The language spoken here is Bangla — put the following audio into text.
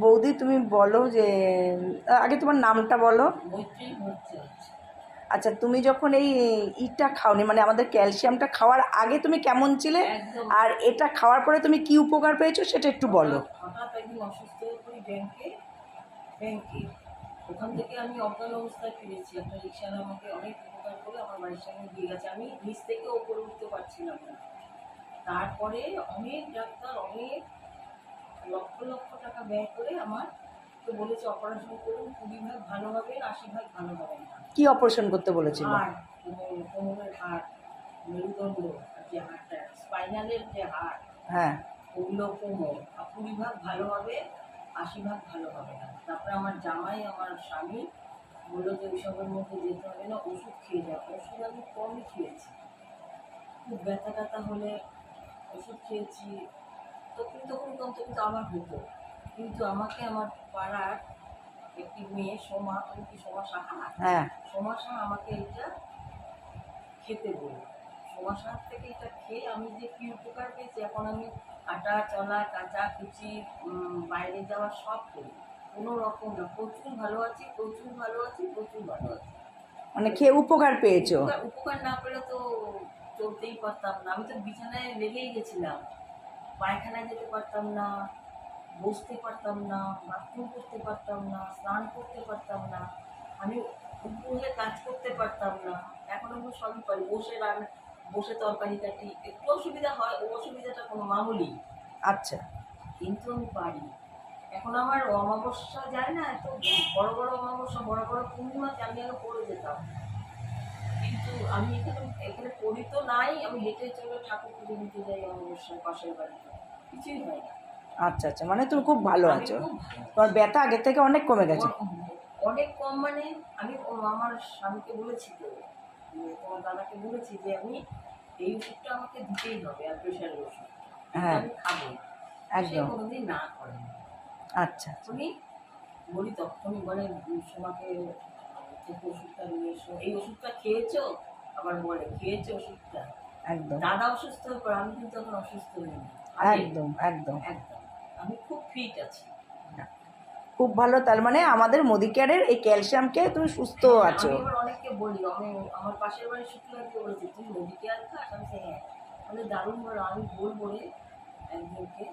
বৌদি তুমি বলো যে আগে তোমার নামটা বলো। মৈত্রী ভট্টাচার্য। আচ্ছা, তুমি যখন এই ইটা খাওনি মানে আমাদের ক্যালসিয়ামটা খাওয়ার আগে তুমি কেমন ছিলে, একদম। আর এটা খাওয়ার পরে তুমি কি উপকার পেয়েছো সেটা একটু বলো। হঠাৎ একদিন অসুস্থ হয়ে পড়ি ব্যাংকে ওখান থেকে আমি অজ্ঞান অবস্থায় ফিরেছি। একটা রিক্সাওয়ালা আমাকে অনেক উপকার করে আমার বাড়ির সামনে দিয়ে গেছে। আমি নিচ থেকে ওপরে উঠতে পারছিলাম না। তারপরে অনেক ডাক্তার অনেক লক্ষ লক্ষ টাকা ব্যয় করে আমার তো বলেছে অপারেশন করুন, 20 ভাগ ভালো হবে, 80 ভাগ ভালো হবে না। কি অপারেশন করতে বলেছিল? হাড়, কোমরের হাড়, মেরুদণ্ড, যে হাড়টা স্পাইনালের যে হাড়, হ্যাঁ। ওগুলো কোমর 20 ভাগ ভালো হবে, 80 ভাগ ভালো হবে না। তারপরে আমার জামাই আমার স্বামী বললো যে ওইসবের মধ্যে যেতে হবে না, ওষুধ খেয়ে যাও। ওষুধ আমি কমই খেয়েছি, খুব ব্যথা ট্যাথা হলে ওষুধ খেয়েছি, তখন কিন্তু আমার হতো। কিন্তু আমাকে আমার পাড়ার একটি মেয়ে সোমা, তুমি কি সোমা সাহা? হ্যাঁ। সোমা সাহা আমাকে এটা খেতে বলি। সোমা সাহার থেকে এটা খেয়ে আমি যে কী উপকার পেয়েছি, এখন আমি হাঁটা চলা কাচা কুচি বাইরে যাওয়া সব করি, কোনো রকম না। প্রচুর ভালো আছি, প্রচুর ভালো আছি, প্রচুর ভালো আছি। মানে খেয়ে উপকার পেয়েছো? উপকার না পেলে তো চলতেই পারতাম না। আমি তো বিছানায় লেগেই গেছিলাম, পায়খানায় যেতে পারতাম না, বসতে পারতাম না, বাথরুম করতে পারতাম না, স্নান করতে পারতাম না, আমি উপরে কাজ করতে পারতাম না। এখন আমি সবই পারি, বসে তরকারি কাটি, একটু অসুবিধা হয়, ও অসুবিধাটা কোনো মামুলি, আচ্ছা। কিন্তু আমি পারি। এখন আমার অমাবস্যা যায় না, এত বড় বড় অমাবস্যা, বড় বড় পূর্ণিমাতে আমি আগে পড়ে যেতাম, কিন্তু আমি এখানে পড়ি তো নাই, আমি হেঁটে চলে ঠাকুর পুজো দিতে যাই অমাবস্যায় পাশের বাড়িতে, কিছুই হয় না। আচ্ছা আচ্ছা, মানে তুমি খুব ভালো আমি আছো, খুব ভালো তোমার ব্যথা আগের থেকে অনেক কমে গেছে। অনেক কম, মানে আমি আমার স্বামীকে বলেছি তো, তোমার দাদাকে বলেছি যে আমি এই ওষুধটা আমাকে দিতেই হবে, আর প্রেশারের ওষুধ হ্যাঁ আমি খাবো, সে একদম। কোনোদিন না করেন। আচ্ছা তখনই বলি, তখনই বলে সোমাকে থেকে ওষুধটা নিয়ে এসো, এই ওষুধটা খেয়েছো, আবার বলে খেয়েছো ওষুধটা। একদম দাদা অসুস্থ হয়ে পড়ে, আমি কিন্তু এখন অসুস্থ হইনি, একদম একদম একদম আমি খুব ফিট আছি। খুব ভালো। তার মানে আমাদের মোদিকেয়ারের এই ক্যালসিয়ামকে তুমি সুস্থ আছো। আমি এবার অনেককে বলি, আমি আমার পাশের বাড়ির শুক্লাকে বলেছি তুই মোদিকেয়ার খাস, আমি হ্যাঁ, মানে দারুণ বলো, আমি বলবো রে একদিনকে